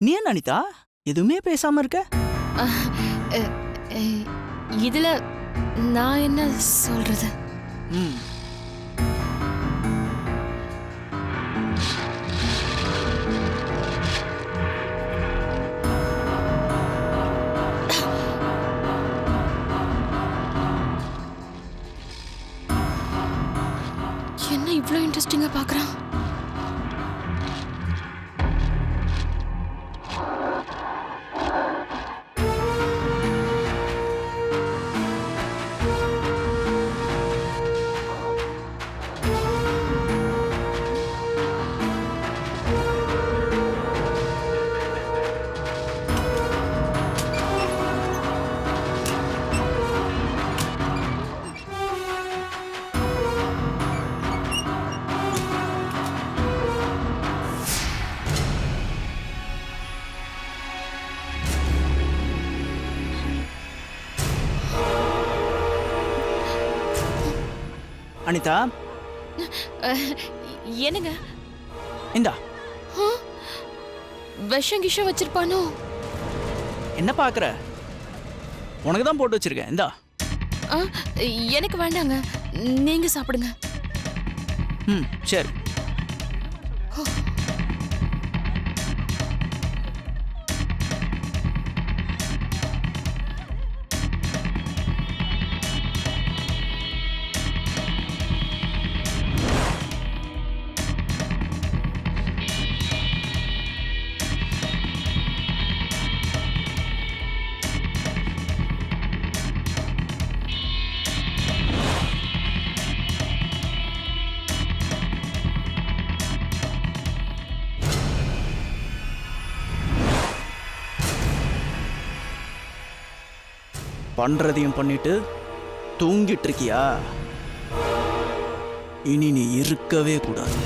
நீ என்ன அனிதா எதுவுமே பேசாம இருக்க? இதுல நான் என்ன சொல்றது? என்ன இவ்ளோ இன்ட்ரெஸ்டிங்கா பாக்குறான்? அனிதா என்னங்க? இந்தா. விஷம் கிஷம் வச்சிருப்பானோ? என்ன பாக்குற? உனக்கு தான் போட்டு வச்சிருக்கேன். இந்தா. எனக்கு வேண்டாங்க, நீங்க சாப்பிடுங்க. சரி. பண்றதையும் பண்ணிட்டு தூங்கிட்டு இருக்கியா? இனி நீ இருக்கவே கூடாது.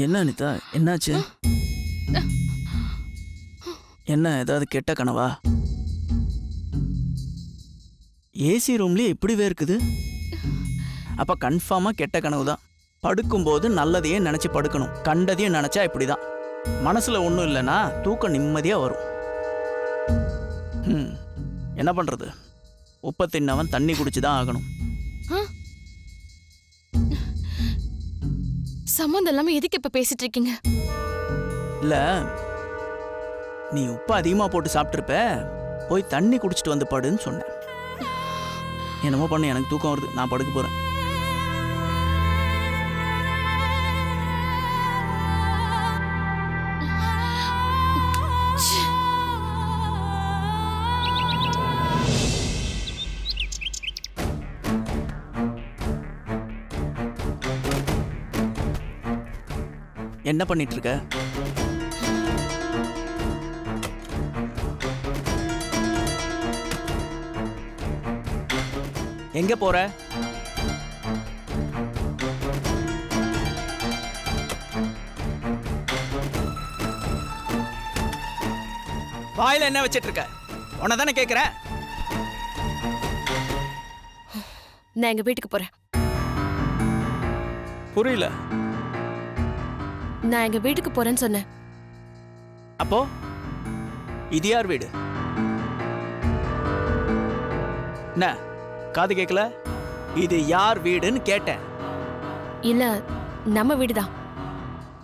என்ன அனிதா, என்னாச்சு? என்ன ஏதாவது கெட்ட கனவா? ஏசி ரூம்லயே இப்படி வேர்க்குது. அப்ப கன்ஃபார்மா கெட்ட கனவு தான். படுக்கும்போது நல்லதையே நினைச்சு படுக்கணும். கண்டதையும் நினைச்சா இப்படிதான். மனசுல ஒன்றும் இல்லைன்னா தூக்கம் நிம்மதியா வரும். என்ன பண்றது? உப்பை தின்னவன் தண்ணி குடிச்சுதான் ஆகணும். சம்மந்தம் இல்லாம எதுக்கு இப்ப பேசிட்டு இருக்கீங்க? இல்ல, நீ உப்பு அதிகமா போட்டு சாப்பிட்டுருப்ப, போய் தண்ணி குடிச்சிட்டு வந்து படுன்னு சொன்னேன். என்னமோ பண்ணு, எனக்கு தூக்கம் வருது, நான் படுக்க போறேன். என்ன பண்ணிட்டு இருக்க? எங்க போற? வாயில என்ன வச்சிட்டு இருக்க? உன்னதானே கேக்குறேன். நான் எங்க வீட்டுக்கு போறேன். புரியல. நான் எங்க வீட்டுக்கு போறேன்னு சொன்னேன். அப்போ இது யார் வீடு? என்ன காது கேட்கல? இது யார் வீடுன்னு கேட்டேன். இல்ல, நம்ம வீடுதான்.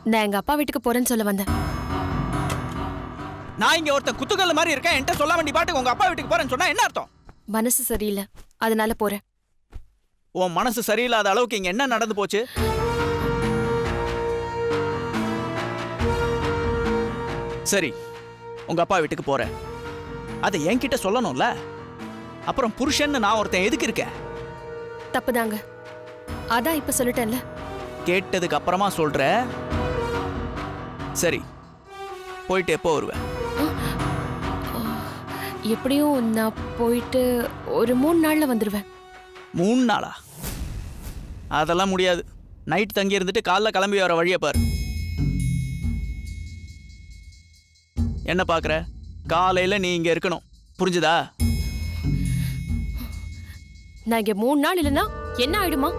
நான் எங்க அப்பா வீட்டுக்கு போறேன்னு சொல்ல வந்தேன். நான் இங்க ஒருத்தன் குத்துக்கல்ல மாதிரி இருக்கேன், என்கிட்ட சொல்ல வேண்டிய பாட்டுக்கு உங்க அப்பா வீட்டுக்கு போறேன்னு சொன்னா என்ன அர்த்தம்? மனசு சரியில்லை, அதனால போறேன். உன் மனசு சரியில்லாத அளவுக்கு இங்க என்ன நடந்து போச்சு? சரி, உங்க அப்பா வீட்டுக்கு போறேன். அதை என்கிட்ட சொல்லணும்ல. அப்புறம் புருஷன்னு நான் ஒருத்தன் எதுக்கு இருக்கேன்? தப்புதாங்க. அதான் இப்ப சொல்லிட்டேன்ல. கேட்டதுக்கு அப்புறமா சொல்ற. சரி, போயிட்டு எப்போ வருவேன்? எப்படியும் நான் போயிட்டு ஒரு 3 நாள்ல வந்துருவேன். 3 நாளா? அதெல்லாம் முடியாது. நைட் தங்கி இருந்துட்டு காலைல கிளம்பி வர வழியை பாரு. என்ன பாக்குற? காலையில நீ இங்க இருக்கணும், புரிஞ்சுதா? நான் இங்க 3 நாள் இல்லைன்னா என்ன ஆயிடுமா?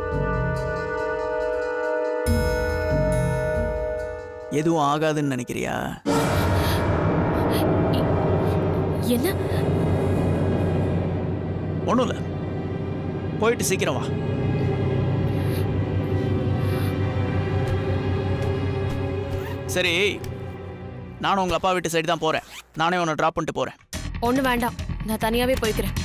எதுவும் ஆகாதுன்னு நினைக்கிறியா? என்ன? ஒண்ணும் இல்ல, போயிட்டு சீக்கிரம் வா. சரி, நானும் உங்க அப்பா வீட்டு சைடு தான் போறேன். நானே உன்னை டிராப் பண்ணிட்டு போறேன். ஒண்ணு வேண்டாம், நான் தனியாவே போய்க்கிறேன்.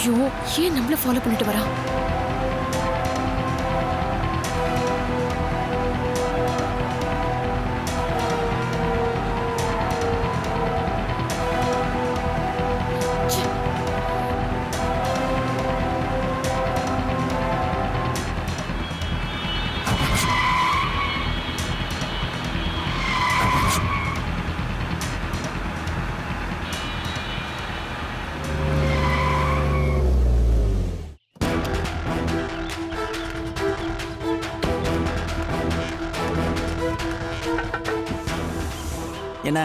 ஐயோ, ஏன் நம்மள ஃபாலோ பண்ணிட்டு வரா? என்ன?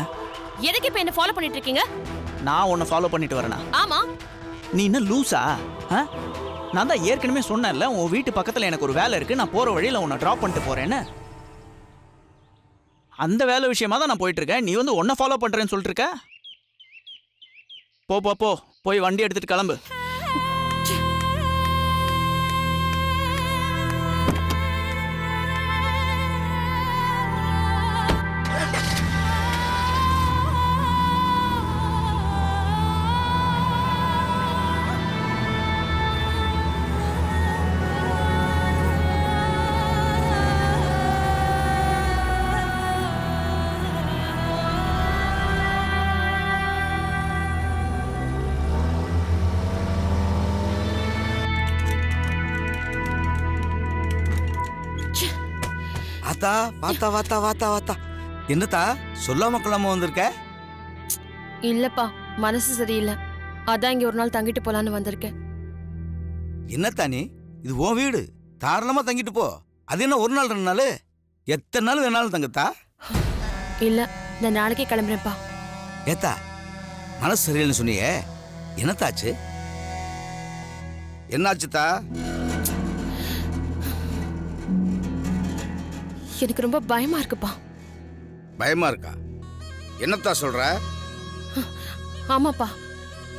எதுக்கு இப்ப என்ன ஃபாலோ பண்ணிட்டு இருக்கீங்க? நான் உன்னை ஃபாலோ பண்ணிட்டு வரேனா? ஆமா. நீ என்ன லூசா? நான் தான் ஏற்கனவே சொன்னேன்ல, உன் வீட்டு பக்கத்துல எனக்கு ஒரு வேலை இருக்கு, நான் போற வழியில உன்னை டிராப் பண்ணிட்டு போறேன்னு. அந்த வேலை விஷயமா தான் நான் போயிட்டு இருக்கேன். நீ வந்து உன்னை ஃபாலோ பண்றேன்னு சொல்லிட்டு இருக்க. போ போ போ, போய் வண்டி எடுத்துட்டு கிளம்பு. ஆத்தா, வாத்தா வாத்தா வாத்தா வாத்தா. என்னத்தா சொல்லாம கொள்ளாம வந்திருக்க? இல்லப்பா, மனசு சரியில்லை. அதான் இங்க ஒரு நாள் தங்கிட்டு போலான்னு வந்திருக்கேன். என்னத்தா நீ? இது உன் வீடு, தாராளமா தங்கிட்டு போ. அது என்ன ஒரு நாள் 2 நாள்? எத்தனை நாள் வேணாலும் தங்கத்தா. இல்ல, நான் நாளைக்கே கிளம்புறேன்ப்பா. ஏத்தா, மனசு சரியில்லைன்னு சொன்னியே, என்னத்தாச்சு? என்னாச்சுத்தா? எனக்கு ரொம்ப பயமா இருக்குப்பா. பயமா இருக்கா? என்னத்தா சொல்ற? ஆமாப்பா,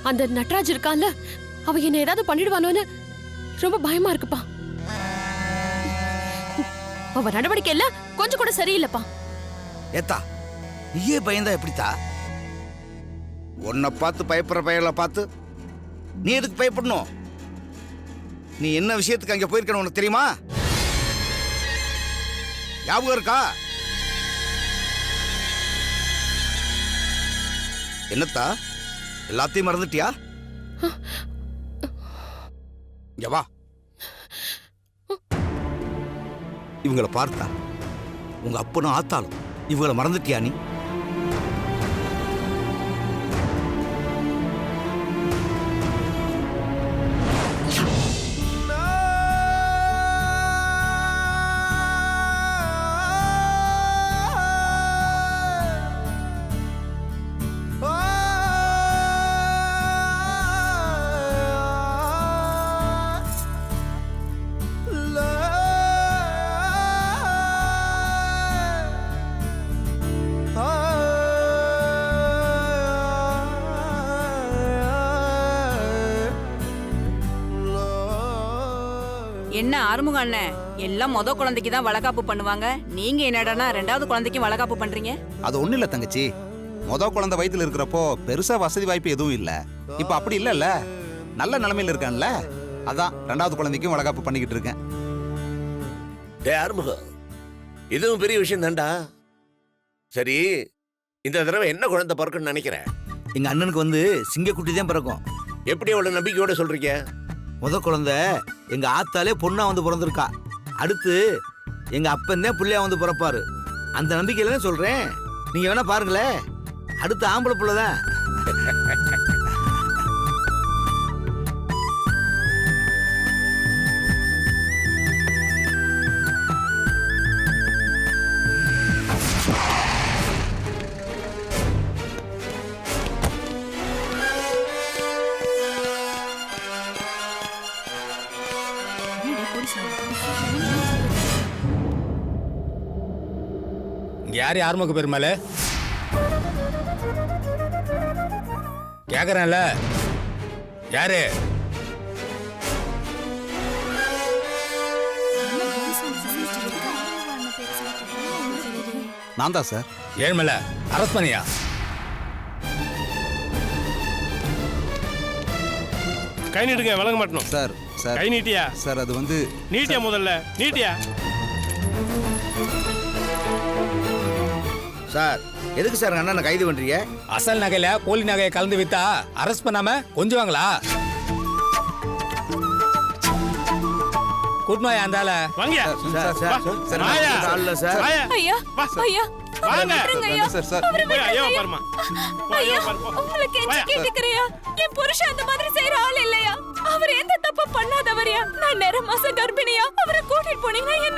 அந்த நட்ராஜ் இருக்கான்ல, அவ என்ன ஏதாவது பண்ணிடுவானோன்னு ரொம்ப பயமா இருக்குப்பா. அவ நடவடிக்கை எல்லாம் கொஞ்சம் கூட சரியில்லைப்பா. ஏத்தா நீயே பயந்தா எப்படித்தா? உன்னை பார்த்து பயப்படுற பையனை பார்த்து நீ எதுக்கு பயப்படணும்? நீ என்ன விஷயத்துக்கு அங்க போயிருக்கணும் உனக்கு தெரியுமா? ஞாபகம் இருக்கா? என்னத்தா எல்லாத்தையும் மறந்துட்டியா? இங்க வா. இவங்களை பார்த்தா உங்க அப்பனும் ஆத்தாலும் இவங்களை மறந்துட்டியா நீ? என்ன ஆறுமுகம் அண்ணன், எல்லாம் மொத குழந்தைக்கு தான் வளகாப்பு பண்ணுவாங்க, நீங்க என்னடானா ரெண்டாவது குழந்தைக்கும் வளகாப்பு பண்றீங்க? அது ஒண்ணு இல்ல தங்கச்சி, குழந்தை வயித்துல இருக்கிறப்போ பெருசா வசதி வாய்ப்பு எதுவும் இல்ல. இப்ப அப்படி இல்லல்ல, நல்ல நிலைமையில இருக்கான்ல, அதான் ரெண்டாவது குழந்தைக்கும் வளகாப்பு பண்ணிக்கிட்டு இருக்கேன். ஆறுமுகம், இதுவும் பெரிய விஷயம் தான்டா. சரி, இந்த தடவை என்ன குழந்தை பிறக்குன்னு நினைக்கிறேன்? எங்க அண்ணனுக்கு வந்து சிங்கக்குட்டி தான் பிறக்கும். எப்படி அவ்வளவு நம்பிக்கையோட சொல்றீங்க? குழந்தை எங்க ஆத்தாலே பொண்ணா வந்து பிறந்திருக்கா. அடுத்து எங்க அப்பந்தான் புள்ளையா வந்து பிறப்பாரு. அந்த நம்பிக்கையில தான் சொல்றேன். நீங்க வேணா பாருங்களேன், அடுத்த ஆம்பளை புள்ளதான். யாரு ஆறுமுக பெருமாள் கேக்குறேன்ல, யாரு? நான் தான் சார். ஏழ்மல அரஸ்ட் பண்ணியா? கை நீட்டுங்க, வழங்க மாட்டோம் சார். சார் கை நீட்டியா? சார் அது வந்து நீட்டியா, முதல்ல நீட்டியா? சார் எதுக்கு சார் அண்ணனை கைது பண்றீங்க? அசல் நகையில போலி நகையை கலந்து வித்தா அரஸ்ட் பண்ணாம கொஞ்சுவாங்களா? கூட்மாயா அந்தால வாங்க சார். சார் வாயா. ஆள்ல சார். வாயா. ஐயா ஐயா வாங்க. சார் சார் போய் ஐயா பாருமா. ஐயா பாரு. உங்களுக்கு என்ன கேக்குறியா? என் புருஷன் அந்த மாதிரி செய்யற ஆள் இல்லையா? அவர் எந்த தப்பு பண்ணாதவரியா? நான் நேர மாச கர்ப்பிணியா? அவரை கூட்டிட்டு போனீங்க என்ன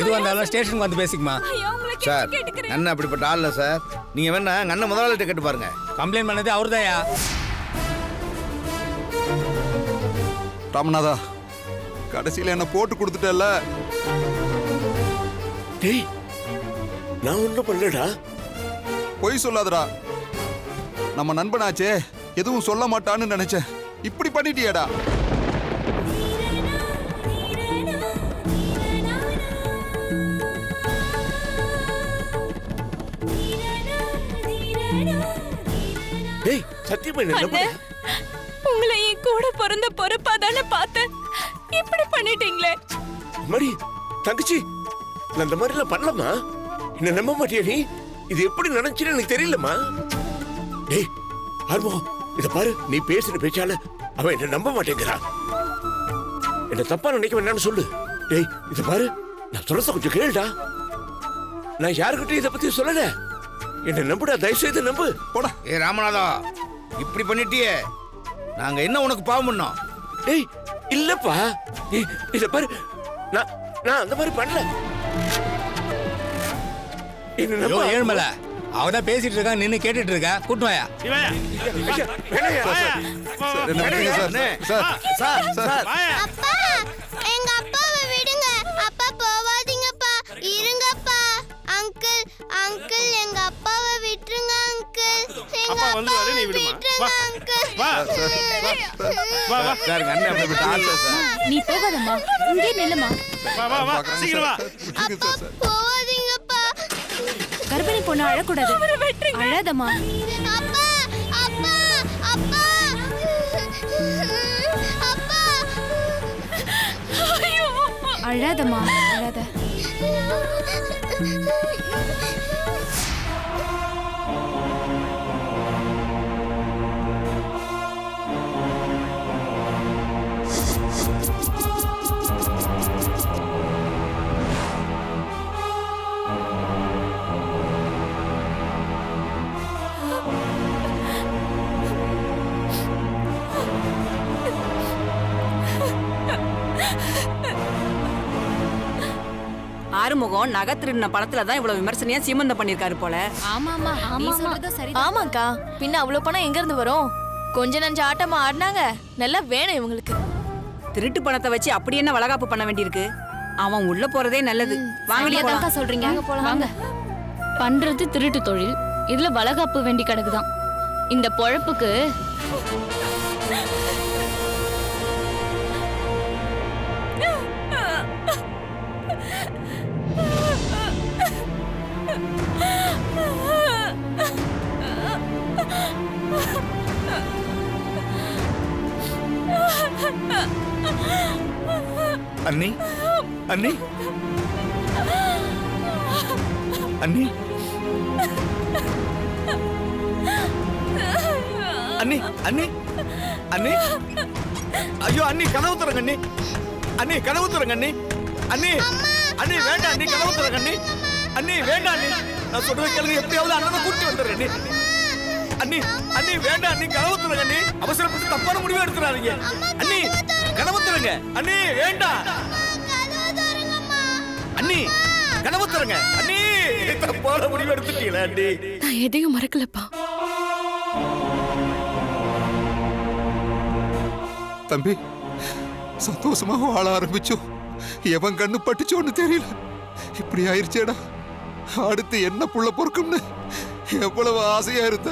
எது வந்தாலும் ஸ்டேஷனுக்கு வந்து பேசிக்குமா? ஐயா உங்களுக்கு சார் என்ன கேக்குறேன்? அண்ணன் அப்படிப்பட்ட ஆள்ல சார். நீங்க வேணா அண்ணன் முதலாளிட்ட கேட்டு பாருங்க. கம்ப்ளைண்ட் பண்ணது அவர்தாயா? ராமநாதா, கடைசியில என்ன போட்டு கொடுத்துட்டல. டேய், நான் ஒண்ணும் பண்ணலடா. பொய் சொல்லாதடா. நம்ம நண்பனாச்சே, எதுவும் சொல்ல மாட்டான்னு நினைச்சேன். இப்படி பண்ணிட்டியேடா. டேய், சத்தியமா என்ன நம்பு. உங்களை என் கூட பிறந்த பொறுப்பா தானே பார்த்தேன். இப்படி பண்ணிட்டீங்களே. மடி தங்கச்சி, நான் இந்த மாதிரி எல்லாம் பண்ணலாமா? என்ன நம்ப மாட்டியா நீ? இது எப்படி நடந்துச்சுன்னு எனக்கு தெரியலமா. டேய் ஆறுமுகம், இத பாரு, நீ பேசுற பேச்சால அவன் என்ன நம்ப மாட்டேங்கிறான். என்ன தப்பா நினைக்க வேண்டாம்னு சொல்லு. டேய் இத பாரு, நான் சொல்றத கொஞ்சம் கேளுடா. நான் யாருக்கிட்டையும் இதை பத்தி சொல்லல. என்ன நம்புடா, தயவு செய்து நம்பு. போடா. ஏ ராமநாதா, இப்படி பண்ணிட்டியே, நாங்க என்ன உனக்கு பாவம் பண்ணோம்? டேய் இல்லப்பா, இத பாரு, நான் அந்த மாதிரி பண்ணல. என்ன ஐயோ நம்ப. ஏழ்மல, அவதான் பேசிட்டு இருக்கான், நின்னு கேட்டுட்டு இருக்கா. கூட்டுவாயா? இவையா. ஐயா, வேணாயா. வாயா. என்ன பண்ணுங்க சார்? சார் சார் வாயா. அப்பா, எங்க அப்பாவை விடுங்க. அப்பா போவாதீங்கப்பா, இருங்கப்பா. அங்கிள் அங்கிள், எங்க அப்பாவை விட்டுருங்க அங்கிள். எங்க அப்பா வந்து அப்பாவை நீ விடுமா. விட்டுருங்க வா. அங்கிள். வா வா வா சார் அண்ணன் அப்படி விட்டு ஆசை சார். நீ போகாதம்மா, இங்கே நில்லுமா. வா வா வா சீக்கிரம் வா. அப்பா போவாதீங்கப்பா. கர்ப்பிணி பொண்ணு அழக்கூடாது. அழாதம்மா. அப்பா அப்பா அப்பா அப்பா. அழாதம்மா, அழாத. ஆறுமுகம் நகை திருடின பணத்துல தான் இவ்வளவு விமர்சனையா சீமந்தம் பண்ணிருக்காரு போல. ஆமாமா, நீ சொல்றது சரிதான். ஆமாக்கா, பின்ன அவ்வளவு பணம் எங்க இருந்து வரும்? கொஞ்ச நஞ்ச ஆட்டமா ஆடினாங்க, நல்லா வேணும் இவங்களுக்கு. திருட்டு பணத்தை வச்சு அப்படி என்ன வளகாப்பு பண்ண வேண்டியிருக்கு? அவன் உள்ள போறதே நல்லது. வாங்கலையா சொல்றீங்க? வாங்க. பண்றது திருட்டு தொழில், இதுல வளகாப்பு வேண்டி கிடக்குதான். இந்த பொழப்புக்கு அண்ணி அண்ணி அண்ணி அண்ணி அண்ணி அண்ணி ஐயோ அண்ணி கதவு தரங்க அண்ணி. அண்ணி கதவு தரங்க அண்ணி. அண்ணி அண்ணி வேண்டாம் அண்ணி கதவு தரங்க அண்ணி. அண்ணி வேண்டாம் அண்ணி, நான் சொல்றது கேளுங்க. எப்படியாவது அண்ணனை கூட்டி வந்துடுறேன் அண்ணி. அண்ணி அண்ணி வேண்டாம் அண்ணி கதவு தரங்க அண்ணி. அவசரப்பட்டு தப்பான முடிவு எடுத்துறாதீங்க அண்ணி. கதவு தரங்க அண்ணி. வேண்டாம் அண்ணி கதவு தரங்க அண்ணி. தப்பான முடிவு எடுத்துட்டீங்களா அண்ணி? நான் எதையும் மறக்கலப்பா. தம்பி சந்தோஷமா வாழ ஆரம்பிச்சோம். எவன் கண்ணு பட்டுச்சோன்னு தெரியல. இப்படி ஆயிருச்சேடா. அடுத்து என்ன புள்ள பொறுக்கும்னு எவ்வளவு ஆசையா இருந்த.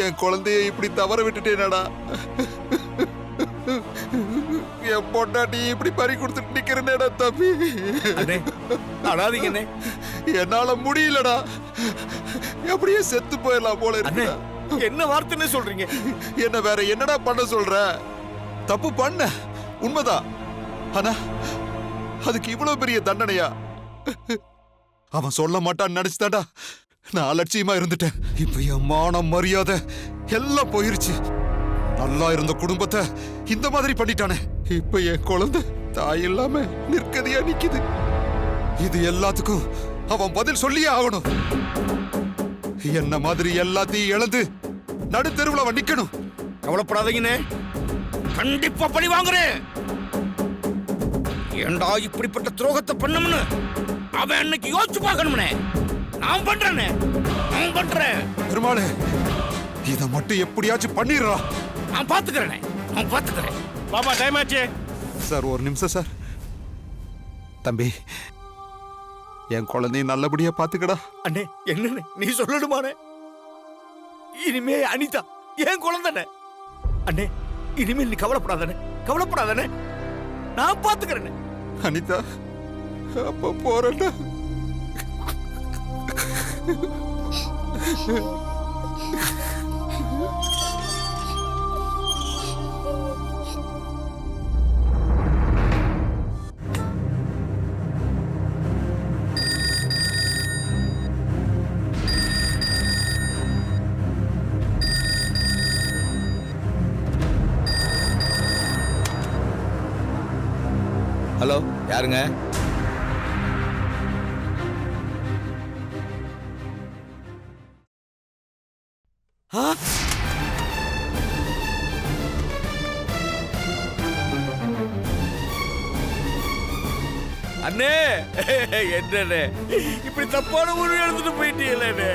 என் குழந்தைய இப்படி தவற விட்டுட்டேனடா. என் பொண்டாட்டி இப்படி பறி கொடுத்துட்டு நிக்கிறேனேடா தம்பி. அழாதீங்கண்ணே. என்னால முடியலடா. அப்படியே செத்து போயிடலாம் போல இருக்கு. என்ன வார்த்தைன்னு சொல்றீங்க? என்ன வேற என்னடா பண்ண சொல்ற? தப்பு பண்ண உண்மைதான், ஆனா அதுக்கு இவ்வளவு பெரிய தண்டனையா? அவன் சொல்ல மாட்டான்னு நினைச்சுதாடா நான் அலட்சியமா இருந்துட்டேன். இப்ப என் மானம் மரியாதை எல்லாம் போயிருச்சு. நல்லா இருந்த குடும்பத்தை இந்த மாதிரி பண்ணிட்டானே. இப்ப என் குழந்தை தாய் இல்லாம நிற்கதியா நிக்குது. இது எல்லாத்துக்கும் அவன் பதில் சொல்லியே ஆகணும். என்ன மாதிரி எல்லாத்தையும் இழந்து நடுத்தெருவுல அவன் நிக்கணும். கவலைப்படாதீங்கண்ணே, கண்டிப்பா பழி வாங்குறேன். ஏண்டா இப்படிப்பட்ட துரோகத்தை பண்ணணும்னு அவன் அன்னைக்கு யோசிச்சு பார்க்கணும்னே. நான் பண்றேனே, நான் பண்றேன். பெருமாளே, இத மட்டும் எப்படியாச்சும் பண்ணிடுறா. நான் பாத்துக்கிறேனே, நான் பாத்துக்கிறேன். பாப்பா டைம் ஆச்சு சார். ஒரு நிமிஷம் சார். தம்பி, என் குழந்தைய நல்லபடியா பாத்துக்கடா. அண்ணே என்னன்னு நீ சொல்லணுமானே? இனிமே அனிதா என் குழந்தைனே. அண்ணே இனிமேல் நீ கவலைப்படாதானே, கவலைப்படாதானே. நான் பாத்துக்கிறேனே. அனிதா அப்ப போறேன்டா. ஹலோ, யாருங்க? அண்ணே என்னண்ணே இப்படி தப்பான முடிவு எடுத்துட்டு போயிட்டீங்களே.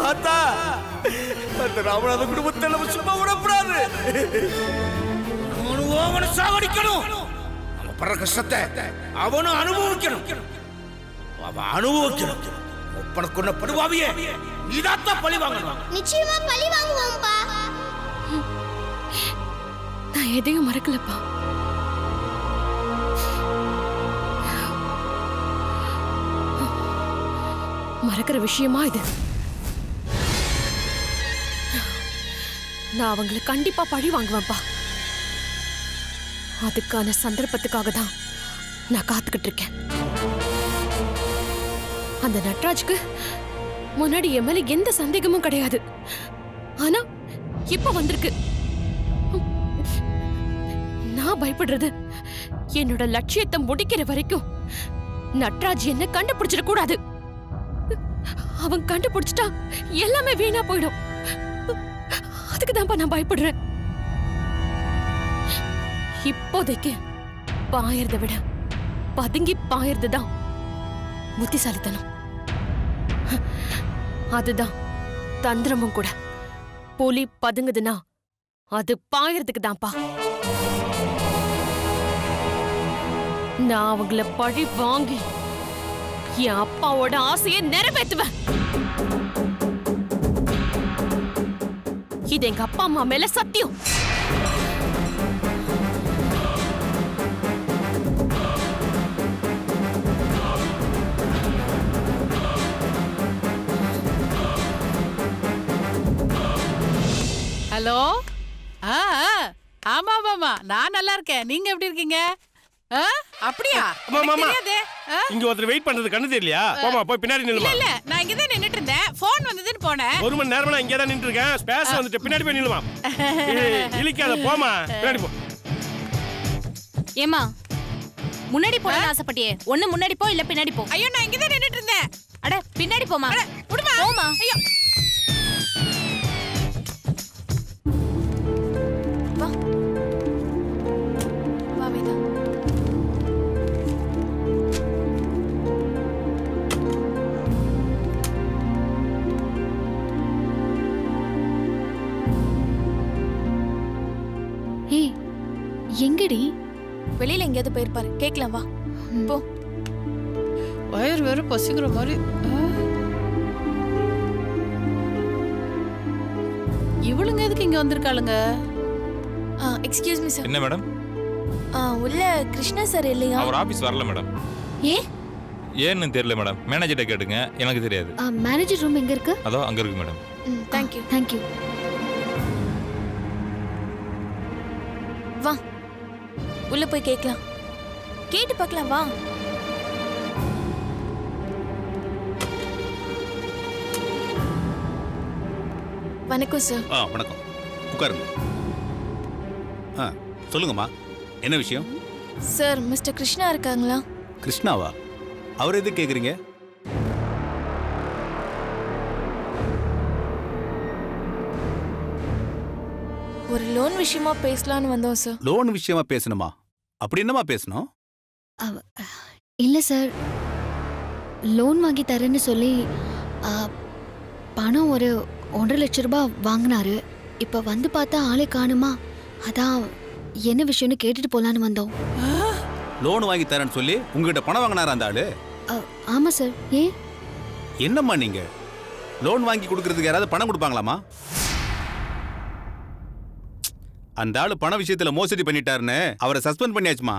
ஆத்தா, அந்த ராமநாத குடும்பத்தை நம்ம சும்மா விடக்கூடாது. அவனை சாவடிக்கணும். நம்ம படுற கஷ்டத்தை அவனும் அனுபவிக்கணும். அவன் அனுபவிக்கணும். ஒப்பனை கொன்ன படுவாவியே நீதான் பழி வாங்கணும். நிச்சயமா பழி வாங்குவோம்ப்பா. நான் எதையும் மறக்கலப்பா. மறக்கிற விஷயமா இது? நான் அவங்கள கண்டிப்பா பழி வாங்குவேன்ப்பா. அதுக்கான சந்தர்ப்பத்துக்காக தான் நான் காத்துக்கிட்டு இருக்கேன். அந்த நட்ராஜ்க்கு முன்னாடி என் மேல எந்த சந்தேகமும் கிடையாது. ஆனா இப்ப வந்திருக்கு. நான் பயப்படுறது என்னோட லட்சியத்தை முடிக்கிற வரைக்கும் நட்ராஜ் என்ன கண்டுபிடிச்சிட கூடாது. அவன் கண்டுபிடிச்சிட்டா எல்லாமே வீணா போயிடும். அதுக்குதான்ப்பா நான் பயப்படுறேன். இப்போதைக்கு பாயறத விட பதுங்கி பாயறதுதான் புத்திசாலித்தனம். அதுதான் தந்திரமும் கூட. புலி பதுங்குதுன்னா அது பாயறதுக்கு தான்ப்பா. நான் அவங்கள பழி வாங்கி என் அப்பாவோட ஆசையை நிறைவேற்றுவேன். இது எங்க அப்பா அம்மா மேல சத்தியம். ஹலோ. ஆமா மாமா, நான் நல்லா இருக்கேன். நீங்க எப்படி இருக்கீங்க? அப்படியா? தெரியாதே. இங்க ஒருத்தர் வெயிட் பண்றது கண்ணு தெரியலையா? போமா, போய் பின்னாடி நில்லுமா. இல்ல நான் இங்க தான் நின்னுட்டு இருந்தேன். போன் வந்ததுன்னு போனேன். 1 மணி நேரமா நான் இங்க தான் நின்னுட்டு இருக்கேன். ஸ்பேஸ் வந்துட்டு பின்னாடி போய் நில்லுமா. இழிக்காத, போமா, பின்னாடி போ. ஏமா முன்னாடி போறேன்னு ஆசைப்பட்டியே, ஒண்ணு முன்னாடி போ இல்ல பின்னாடி போ. ஐயோ, நான் இங்க தான் நின்னுட்டு இருந்தேன். அட பின்னாடி போமா. விடுமா. போமா. ஐயோ. வா வா வேதா. ஏய் எங்கடி? வெளியில எங்கேயாவது போயிருப்பாரு, கேட்கலாம் வா. போ. வயிறு வேற பசிக்கிற மாதிரி. இவளுங்க எதுக்கு இங்க வந்திருக்காளுங்க? Excuse me sir. என்ன மேடம்? உள்ள கிருஷ்ணா சார் இல்லையா? அவர் ஆபீஸ் வரல மேடம். ஏன்னு தெரியல மேடம். மேனேஜர்ட்ட கேட்டுங்க, எனக்கு தெரியாது. மேனேஜர் ரூம் எங்க இருக்கு? அதோ அங்க இருக்கு madam. Thank you. Thank you. வா உள்ள போய் கேட்கலாம். கேட்டு பார்க்கலாம் வா. வணக்கம் சார். வணக்கம், உட்காருங்க. சொல்லுங்கம்மா, என்ன விஷயம்? சார் மிஸ்டர் கிருஷ்ணா இருக்காங்களா? கிருஷ்ணாவா? அவர் எது கேக்குறீங்க? ஒரு லோன் விஷயமா பேசலாம்னு வந்தோம் சார். லோன் விஷயமா பேசணுமா? அப்படி என்னமா பேசணும்? இல்ல சார், லோன் வாங்கி தரேன்னு சொல்லி பணம் ஒரு 1.5 லட்சம் ரூபாய் வாங்கினாரு. இப்ப வந்து பார்த்தா ஆளே காணுமா. அதான் என்ன விஷயம்னு கேட்டுட்டு போலான்னு வந்தோம். லோன் வாங்கி தரேன்னு சொல்லி உங்ககிட்ட பணம் வாங்கினாரா அந்த ஆளு? ஆமா சார். ஏன்? என்னம்மா நீங்க லோன் வாங்கி கொடுக்கறதுக்கு யாராவது பணம் கொடுப்பாங்களாமா? அந்த ஆளு பண விஷயத்துல மோசடி பண்ணிட்டாருன்னு அவரை சஸ்பெண்ட் பண்ணியாச்சுமா.